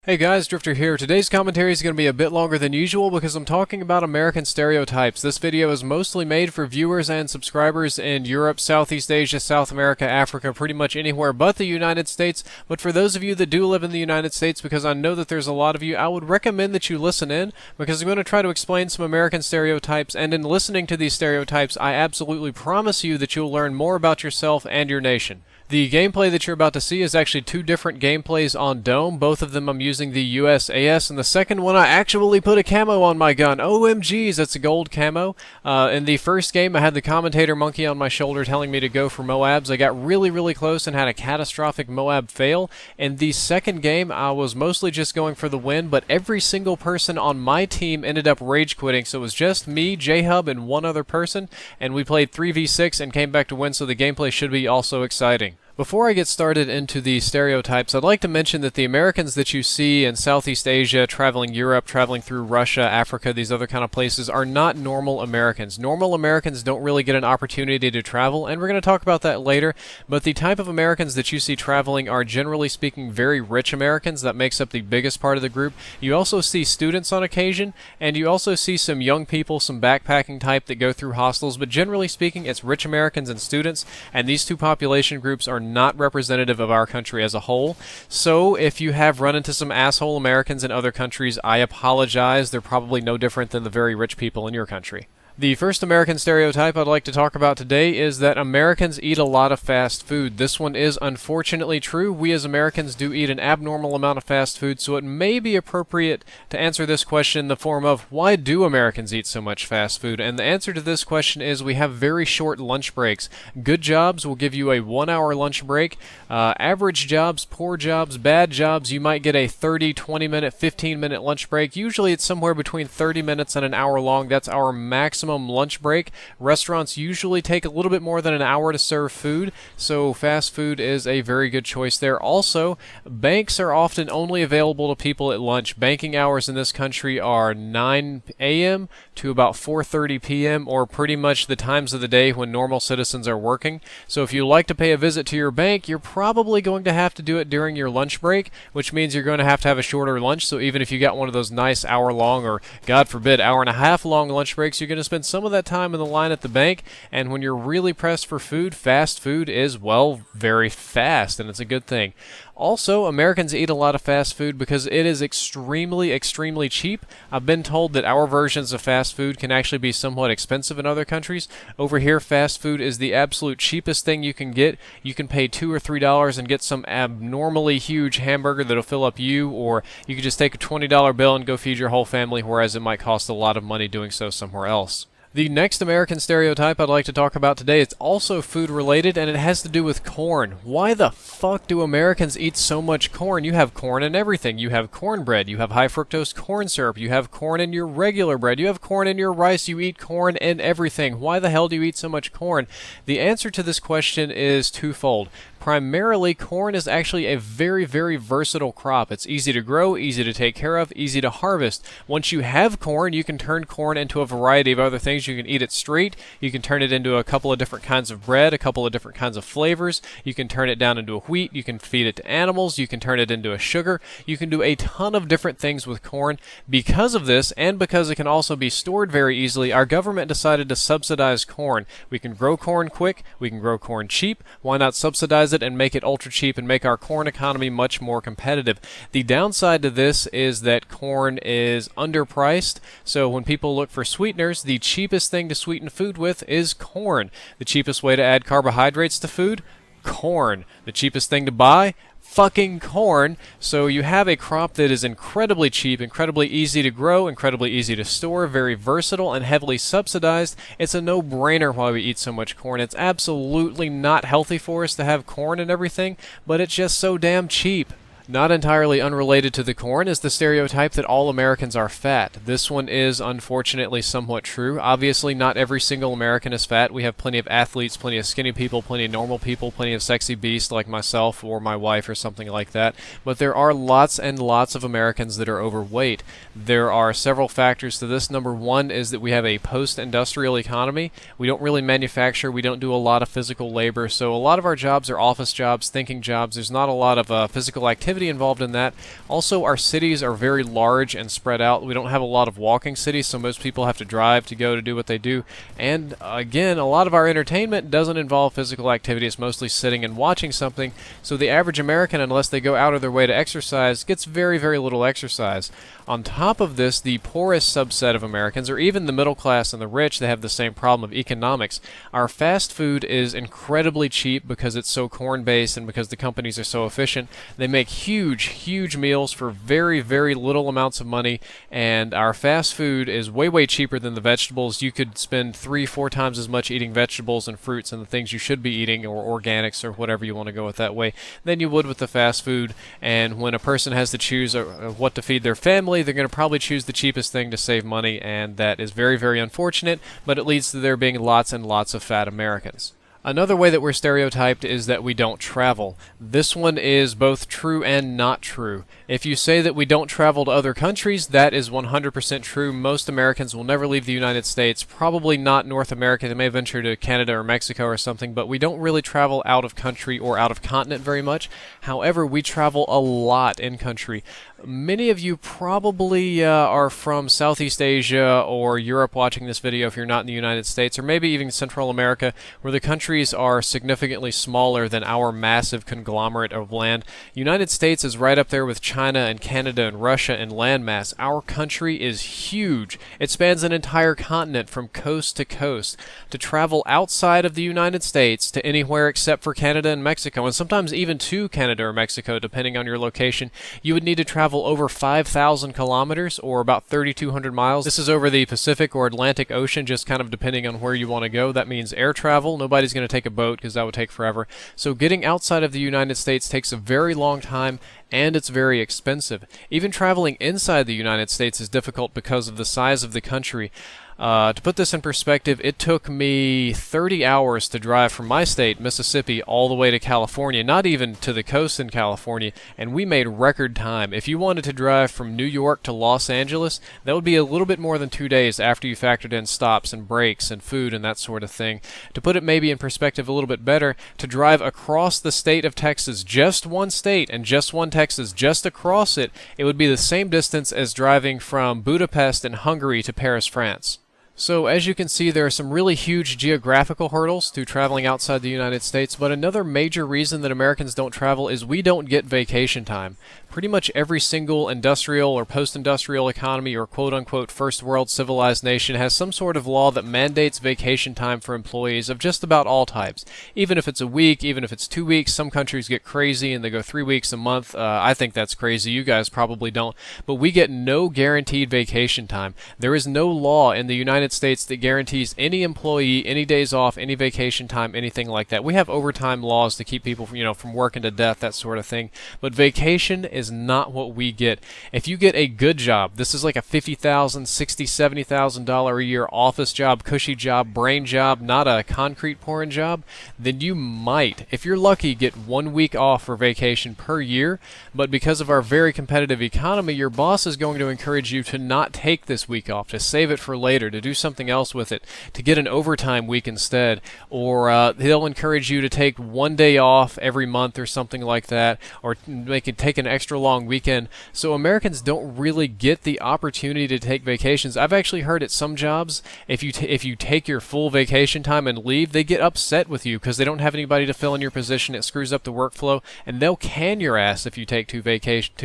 Hey guys, Drifter here. Today's commentary is going to be a bit longer than usual because I'm talking about American stereotypes. This video is mostly made for viewers and subscribers in Europe, Southeast Asia, South America, Africa, pretty much anywhere but the United States. But for those of you that do live in the United States, because I know that there's a lot of you, I would recommend that you listen in because I'm going to try to explain some American stereotypes, and in listening to these stereotypes, I absolutely promise you that you'll learn more about yourself and your nation. The gameplay that you're about to see is actually two different gameplays on Dome. Both of them I'm using the USAS, and the second one I actually put a camo on my gun. OMGs, that's a gold camo. In the first game I had the commentator monkey on my shoulder telling me to go for Moabs. I got really close and had a catastrophic Moab fail. In the second game I was mostly just going for the win, but every single person on my team ended up rage quitting, so it was just me, J-Hub, and one other person, and we played 3v6 and came back to win, so the gameplay should be also exciting. Before I get started into the stereotypes, I'd like to mention that the Americans that you see in Southeast Asia, traveling Europe, traveling through Russia, Africa, these other kind of places, are not normal Americans. Normal Americans don't really get an opportunity to travel, and we're going to talk about that later, but the type of Americans that you see traveling are, generally speaking, very rich Americans. That makes up the biggest part of the group. You also see students on occasion, and you also see some young people, some backpacking type that go through hostels, but generally speaking, it's rich Americans and students, and these two population groups are not representative of our country as a whole. So if you have run into some asshole Americans in other countries, I apologize. They're probably no different than the very rich people in your country. The first American stereotype I'd like to talk about today is that Americans eat a lot of fast food. This one is unfortunately true. We as Americans do eat an abnormal amount of fast food, so it may be appropriate to answer this question in the form of, why do Americans eat so much fast food? And the answer to this question is we have very short lunch breaks. Good jobs will give you a 1-hour lunch break. Average jobs, poor jobs, bad jobs, you might get a 30, 20-minute, 15-minute lunch break. Usually it's somewhere between 30 minutes and an hour long. That's our maximum lunch break. Restaurants usually take a little bit more than an hour to serve food, so fast food is a very good choice there. Also, banks are often only available to people at lunch. Banking hours in this country are 9 a.m. to about 4:30 p.m. or pretty much the times of the day when normal citizens are working. So if you like to pay a visit to your bank, you're probably going to have to do it during your lunch break, which means you're going to have a shorter lunch. So even if you got one of those nice hour-long or, God forbid, hour-and-a-half long lunch breaks, you're going to spend some of that time in the line at the bank. And when you're really pressed for food, fast food is, well, very fast, and it's a good thing. Also, Americans eat a lot of fast food because it is extremely cheap. I've been told that our versions of fast food can actually be somewhat expensive in other countries. Over here, fast food is the absolute cheapest thing you can get. You can pay $2 or $3 and get some abnormally huge hamburger that'll fill up you, or you could just take a $20 bill and go feed your whole family, whereas it might cost a lot of money doing so somewhere else. The next American stereotype I'd like to talk about today is also food related, and it has to do with corn. Why the fuck do Americans eat so much corn? You have corn in everything. You have cornbread, you have high fructose corn syrup, you have corn in your regular bread, you have corn in your rice, you eat corn in everything. Why the hell do you eat so much corn? The answer to this question is twofold. Primarily, corn is actually a very versatile crop. It's easy to grow, easy to take care of, easy to harvest. Once you have corn, you can turn corn into a variety of other things. You can eat it straight, you can turn it into a couple of different kinds of bread, a couple of different kinds of flavors, you can turn it down into a wheat, you can feed it to animals, you can turn it into a sugar, you can do a ton of different things with corn. Because of this, and because it can also be stored very easily, our government decided to subsidize corn. We can grow corn quick, we can grow corn cheap. Why not subsidize it and make it ultra cheap and make our corn economy much more competitive? The downside to this is that corn is underpriced, so when people look for sweeteners, the cheapest thing to sweeten food with is corn. The cheapest way to add carbohydrates to food? Corn. The cheapest thing to buy? Fucking corn. So you have a crop that is incredibly cheap, incredibly easy to grow, incredibly easy to store, very versatile, and heavily subsidized. It's a no-brainer why we eat so much corn. It's absolutely not healthy for us to have corn and everything, but it's just so damn cheap. Not entirely unrelated to the corn is the stereotype that all Americans are fat. This one is unfortunately somewhat true. Obviously, not every single American is fat. We have plenty of athletes, plenty of skinny people, plenty of normal people, plenty of sexy beasts like myself or my wife or something like that. But there are lots and lots of Americans that are overweight. There are several factors to this. Number one is that we have a post-industrial economy. We don't really manufacture. We don't do a lot of physical labor. So a lot of our jobs are office jobs, thinking jobs. There's not a lot of physical activity activity involved in that. Also, our cities are very large and spread out. We don't have a lot of walking cities, so most people have to drive to go to do what they do. And again, a lot of our entertainment doesn't involve physical activity. It's mostly sitting and watching something. So the average American, unless they go out of their way to exercise, gets very, very little exercise. On top of this, the poorest subset of Americans, or even the middle class and the rich, they have the same problem of economics. Our fast food is incredibly cheap because it's so corn-based and because the companies are so efficient. They make huge, huge meals for very, very little amounts of money, and our fast food is way, way cheaper than the vegetables. You could spend 3-4 times as much eating vegetables and fruits and the things you should be eating, or organics, or whatever you want to go with that way, than you would with the fast food. And when a person has to choose what to feed their family, they're going to probably choose the cheapest thing to save money, and that is very, very unfortunate, but it leads to there being lots and lots of fat Americans. Another way that we're stereotyped is that we don't travel. This one is both true and not true. If you say that we don't travel to other countries, that is 100% true. Most Americans will never leave the United States, probably not North America. They may venture to Canada or Mexico or something, but we don't really travel out of country or out of continent very much. However, we travel a lot in country. Many of you probably are from Southeast Asia or Europe watching this video if you're not in the United States, or maybe even Central America, where the countries are significantly smaller than our massive conglomerate of land. United States is right up there with China and Canada and Russia in landmass. Our country is huge. It spans an entire continent from coast to coast. To travel outside of the United States to anywhere except for Canada and Mexico, and sometimes even to Canada or Mexico, depending on your location, you would need to travel over 5,000 kilometers, or about 3,200 miles. This is over the Pacific or Atlantic Ocean, just kind of depending on where you want to go. That means air travel. Nobody's going to take a boat because that would take forever. So getting outside of the United States takes a very long time, and it's very expensive. Even traveling inside the United States is difficult because of the size of the country. To put this in perspective, it took me 30 hours to drive from my state, Mississippi, all the way to California, not even to the coast in California, and we made record time. If you wanted to drive from New York to Los Angeles, that would be a little bit more than 2 days after you factored in stops and breaks and food and that sort of thing. To put it maybe in perspective a little bit better, to drive across the state of Texas, just one state and just one Texas, just across it, it would be the same distance as driving from Budapest in Hungary to Paris, France. So as you can see, there are some really huge geographical hurdles to traveling outside the United States, but another major reason that Americans don't travel is we don't get vacation time. Pretty much every single industrial or post-industrial economy or quote-unquote first world civilized nation has some sort of law that mandates vacation time for employees of just about all types. Even if it's a week, even if it's 2 weeks, some countries get crazy and they go 3 weeks a month. I think that's crazy. You guys probably don't. But we get no guaranteed vacation time. There is no law in the United States that guarantees any employee any days off, any vacation time, anything like that. We have overtime laws to keep people from working to death, that sort of thing. But vacation is not what we get. If you get a good job, this is like a $50,000, $60,000, $70,000 a year office job, cushy job, brain job, not a concrete pouring job, then you might, if you're lucky, get 1 week off for vacation per year. But because of our very competitive economy, your boss is going to encourage you to not take this week off, to save it for later, to do something else with it, to get an overtime week instead, or he'll encourage you to take 1 day off every month or something like that, or take an extra long weekend. So Americans don't really get the opportunity to take vacations. I've actually heard at some jobs, if you take your full vacation time and leave, they get upset with you because they don't have anybody to fill in your position. It screws up the workflow, and they'll can your ass if you take too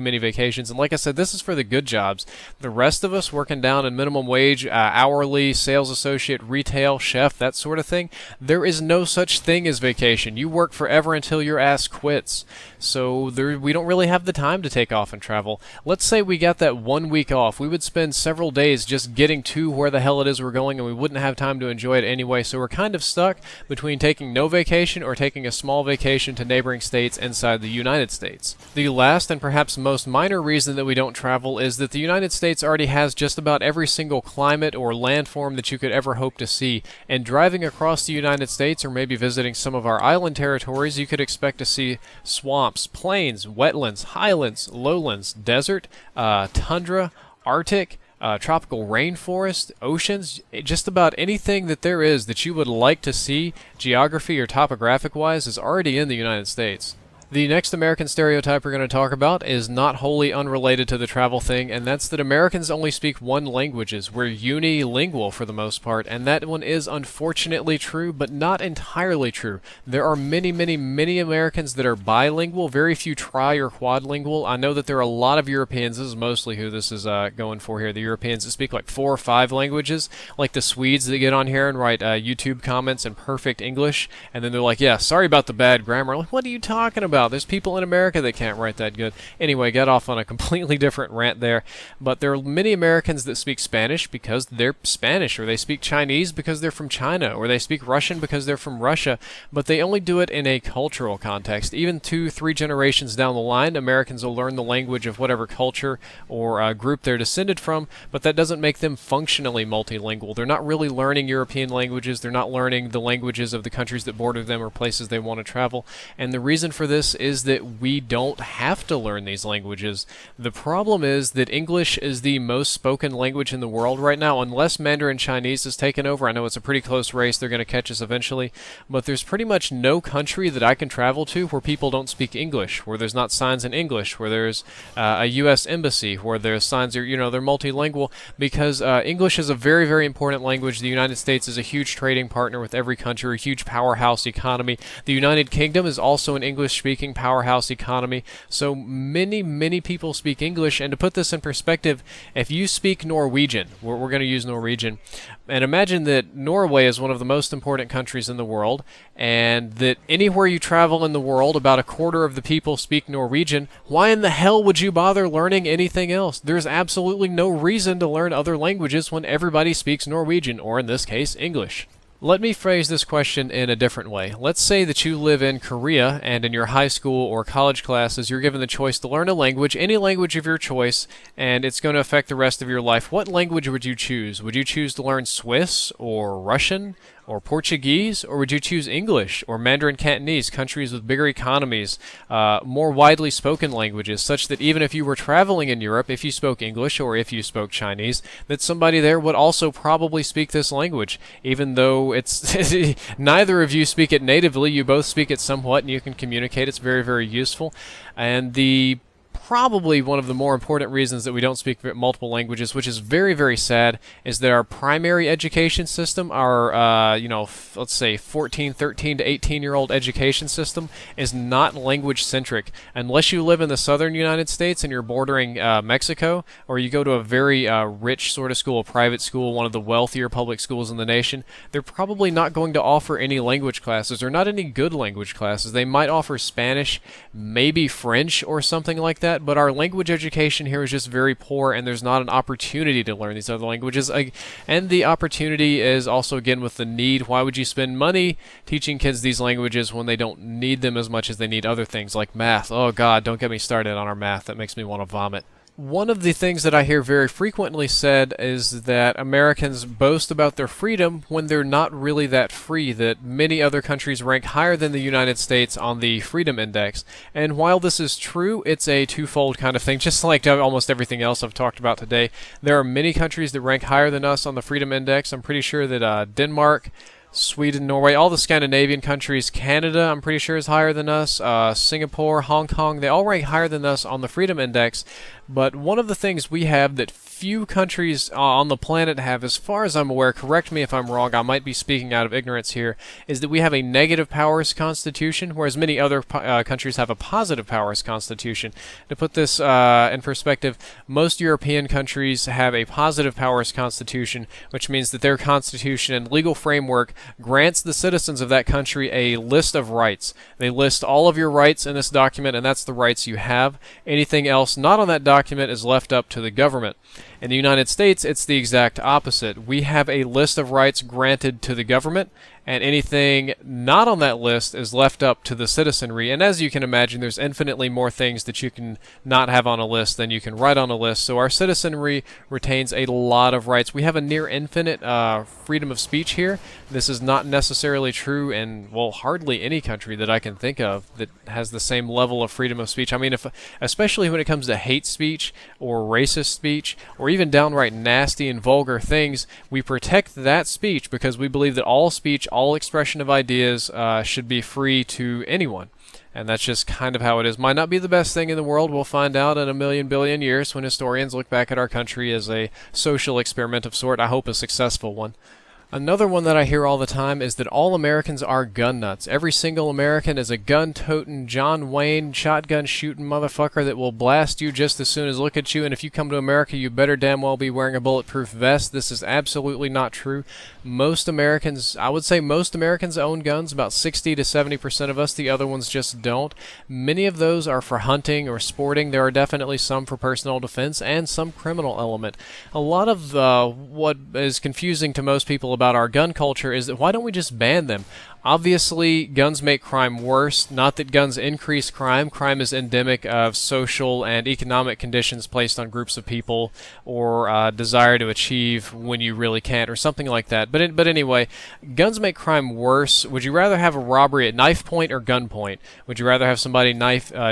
many vacations. And like I said, this is for the good jobs. The rest of us working down in minimum wage, hourly, sales associate, retail, chef, that sort of thing, there is no such thing as vacation. You work forever until your ass quits. So we don't really have the time to take off and travel. Let's say we got that 1 week off. We would spend several days just getting to where the hell it is we're going, and we wouldn't have time to enjoy it anyway. So we're kind of stuck between taking no vacation or taking a small vacation to neighboring states inside the United States. The last and perhaps most minor reason that we don't travel is that the United States already has just about every single climate or landform that you could ever hope to see. And driving across the United States, or maybe visiting some of our island territories, you could expect to see swamps, plains, wetlands, highlands, lowlands, desert, tundra, Arctic, tropical rainforest, oceans, just about anything that there is that you would like to see, geography or topographic wise, is already in the United States. The next American stereotype we're going to talk about is not wholly unrelated to the travel thing, and that's that Americans only speak one languages. We're unilingual for the most part, and that one is unfortunately true, but not entirely true. There are many, many, many Americans that are bilingual, very few tri or quadlingual. I know that there are a lot of Europeans, this is mostly who this is going for here, the Europeans that speak like 4 or 5 languages, like the Swedes that get on here and write YouTube comments in perfect English, and then they're like, yeah, sorry about the bad grammar. Like, what are you talking about? There's people in America that can't write that good. Anyway, got off on a completely different rant there. But there are many Americans that speak Spanish because they're Spanish, or they speak Chinese because they're from China, or they speak Russian because they're from Russia, but they only do it in a cultural context. Even 2-3 generations down the line, Americans will learn the language of whatever culture or group they're descended from, but that doesn't make them functionally multilingual. They're not really learning European languages. They're not learning the languages of the countries that border them or places they want to travel. And the reason for this is that we don't have to learn these languages. The problem is that English is the most spoken language in the world right now, unless Mandarin Chinese has taken over. I know it's a pretty close race. They're going to catch us eventually. But there's pretty much no country that I can travel to where people don't speak English, where there's not signs in English, where there's a U.S. embassy, where there's signs, they're multilingual, because English is a very, very important language. The United States is a huge trading partner with every country, a huge powerhouse economy. The United Kingdom is also an English-speaking powerhouse economy. So many, many people speak English. And to put this in perspective, if you speak Norwegian, we're going to use Norwegian, and imagine that Norway is one of the most important countries in the world, and that anywhere you travel in the world, about a quarter of the people speak Norwegian. Why in the hell would you bother learning anything else? There's absolutely no reason to learn other languages when everybody speaks Norwegian, or in this case, English. Let me phrase this question in a different way. Let's say that you live in Korea, and in your high school or college classes, you're given the choice to learn a language, any language of your choice, and it's going to affect the rest of your life. What language would you choose? Would you choose to learn Swiss or Russian or Portuguese, or would you choose English or Mandarin Cantonese, countries with bigger economies, more widely spoken languages, such that even if you were traveling in Europe, if you spoke English or if you spoke Chinese, that somebody there would also probably speak this language, even though it's neither of you speak it natively, you both speak it somewhat and you can communicate. It's very, very useful. And probably one of the more important reasons that we don't speak multiple languages, which is very, very sad, is that our primary education system, our, let's say 14, 13 to 18-year-old education system, is not language-centric. Unless you live in the southern United States and you're bordering Mexico, or you go to a very rich sort of school, a private school, one of the wealthier public schools in the nation, they're probably not going to offer any language classes, or not any good language classes. They might offer Spanish, maybe French or something like that, but our language education here is just very poor, and there's not an opportunity to learn these other languages. And the opportunity is also, again, with the need. Why would you spend money teaching kids these languages when they don't need them as much as they need other things like math? Oh God, don't get me started on our math. That makes me want to vomit. One of the things that I hear very frequently said is that Americans boast about their freedom when they're not really that free, that many other countries rank higher than the United States on the Freedom Index. And while this is true, it's a twofold kind of thing. Just like almost everything else I've talked about today, there are many countries that rank higher than us on the Freedom Index. I'm pretty sure that Denmark, Sweden, Norway, all the Scandinavian countries, Canada, I'm pretty sure is higher than us, Singapore, Hong Kong, they all rank higher than us on the Freedom Index. But one of the things we have that few countries on the planet have, as far as I'm aware, correct me if I'm wrong, I might be speaking out of ignorance here, is that we have a negative powers constitution, whereas many other countries have a positive powers constitution. To put this in perspective, most European countries have a positive powers constitution, which means that their constitution and legal framework grants the citizens of that country a list of rights. They list all of your rights in this document, and that's the rights you have. Anything else not on that document is left up to the government. In the United States, it's the exact opposite. We have a list of rights granted to the government, and anything not on that list is left up to the citizenry. And as you can imagine, there's infinitely more things that you can not have on a list than you can write on a list. So our citizenry retains a lot of rights. We have a near infinite freedom of speech here. This is not necessarily true in, well, hardly any country that I can think of that has the same level of freedom of speech. I mean, especially when it comes to hate speech or racist speech or even downright nasty and vulgar things, we protect that speech because we believe that all speech, all expression of ideas should be free to anyone. And that's just kind of how it is. Might not be the best thing in the world. We'll find out in a million billion years when historians look back at our country as a social experiment of sort. I hope a successful one. Another one that I hear all the time is that all Americans are gun nuts. Every single American is a gun-toting, John Wayne, shotgun-shooting motherfucker that will blast you just as soon as look at you, and if you come to America, you better damn well be wearing a bulletproof vest. This is absolutely not true. Most Americans, I would say most Americans own guns, about 60 to 70% of us, the other ones just don't. Many of those are for hunting or sporting. There are definitely some for personal defense and some criminal element. A lot of what is confusing to most people about our gun culture is that why don't we just ban them? Obviously, guns make crime worse. Not that guns increase crime. Crime is endemic of social and economic conditions placed on groups of people, or desire to achieve when you really can't, or something like that. But anyway, guns make crime worse. Would you rather have a robbery at knife point or gun point? Would you rather have somebody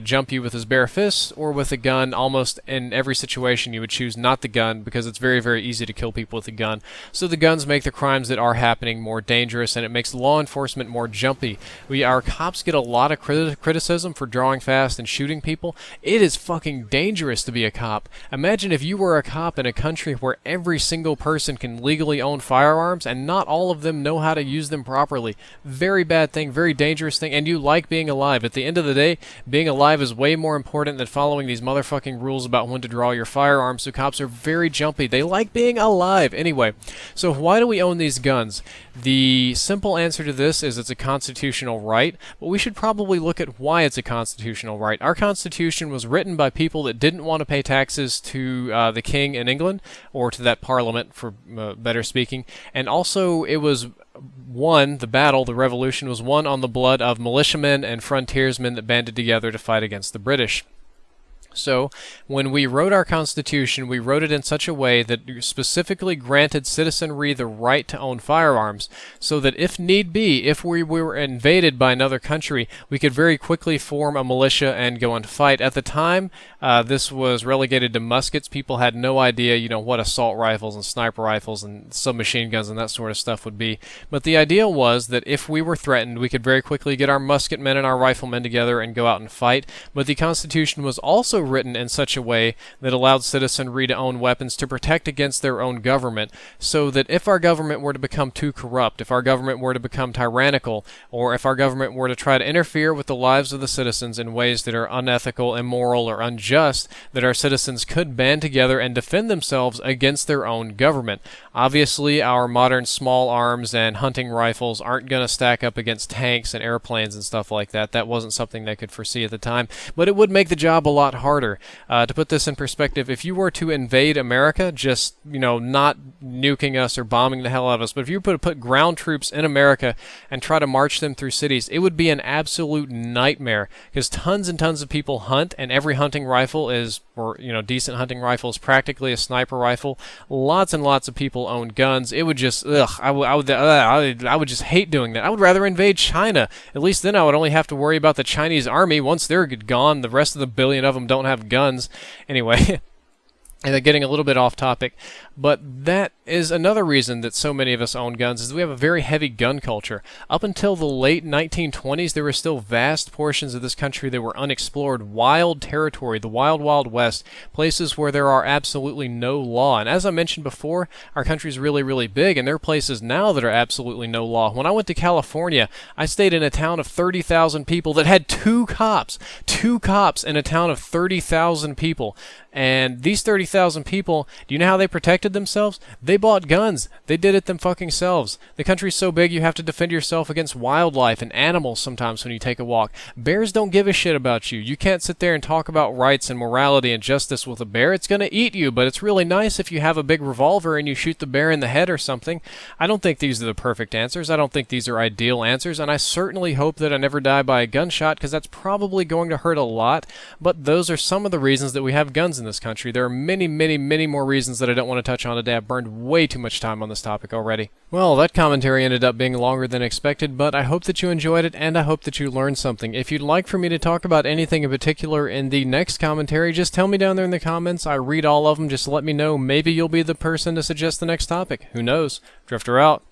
jump you with his bare fists, or with a gun? Almost in every situation, you would choose not the gun because it's very, very easy to kill people with a gun. So the guns make the crimes that are happening more dangerous, and it makes law enforcement more jumpy. Our cops get a lot of criticism for drawing fast and shooting people. It is fucking dangerous to be a cop. Imagine if you were a cop in a country where every single person can legally own firearms and not all of them know how to use them properly. Very bad thing, very dangerous thing, and you like being alive. At the end of the day, being alive is way more important than following these motherfucking rules about when to draw your firearms, so cops are very jumpy. They like being alive. Anyway, so why do we own these guns? The simple answer to this is it's a constitutional right, but we should probably look at why it's a constitutional right. Our Constitution was written by people that didn't want to pay taxes to the king in England, or to that parliament, for better speaking, and also it was the revolution was won on the blood of militiamen and frontiersmen that banded together to fight against the British. So, when we wrote our Constitution, we wrote it in such a way that specifically granted citizenry the right to own firearms, so that if need be, if we were invaded by another country, we could very quickly form a militia and go and fight. At the time, this was relegated to muskets. People had no idea, what assault rifles and sniper rifles and submachine guns and that sort of stuff would be. But the idea was that if we were threatened, we could very quickly get our musketmen and our riflemen together and go out and fight. But the Constitution was also written in such a way that allowed citizenry to own weapons to protect against their own government, so that if our government were to become too corrupt, if our government were to become tyrannical, or if our government were to try to interfere with the lives of the citizens in ways that are unethical, immoral, or unjust, that our citizens could band together and defend themselves against their own government. Obviously, our modern small arms and hunting rifles aren't going to stack up against tanks and airplanes and stuff like that. That wasn't something they could foresee at the time, but it would make the job a lot harder. To put this in perspective, if you were to invade America, just, not nuking us or bombing the hell out of us, but if you were to put ground troops in America and try to march them through cities, it would be an absolute nightmare, because tons and tons of people hunt, and every hunting rifle is, or, decent hunting rifle is practically a sniper rifle. Lots and lots of people own guns. It would just, I would just hate doing that. I would rather invade China. At least then I would only have to worry about the Chinese army. Once they're gone, the rest of the billion of them don't have guns. Anyway, and then getting a little bit off topic, but that is another reason that so many of us own guns, is we have a very heavy gun culture. Up until the late 1920s, there were still vast portions of this country that were unexplored, wild territory, the wild, wild west, places where there are absolutely no law. And as I mentioned before, our country's really, really big, and there are places now that are absolutely no law. When I went to California, I stayed in a town of 30,000 people that had two cops in a town of 30,000 people. And these 30,000 people, do you know how they protected themselves? They bought guns. They did it them fucking selves. The country's so big you have to defend yourself against wildlife and animals sometimes when you take a walk. Bears don't give a shit about you. You can't sit there and talk about rights and morality and justice with a bear. It's going to eat you, but it's really nice if you have a big revolver and you shoot the bear in the head or something. I don't think these are the perfect answers. I don't think these are ideal answers, and I certainly hope that I never die by a gunshot, because that's probably going to hurt a lot. But those are some of the reasons that we have guns in this country. There are many, many, many more reasons that I don't want to touch on today. I've burned way too much time on this topic already. Well, that commentary ended up being longer than expected, but I hope that you enjoyed it, and I hope that you learned something. If you'd like for me to talk about anything in particular in the next commentary, just tell me down there in the comments. I read all of them. Just let me know. Maybe you'll be the person to suggest the next topic. Who knows? Drifter out.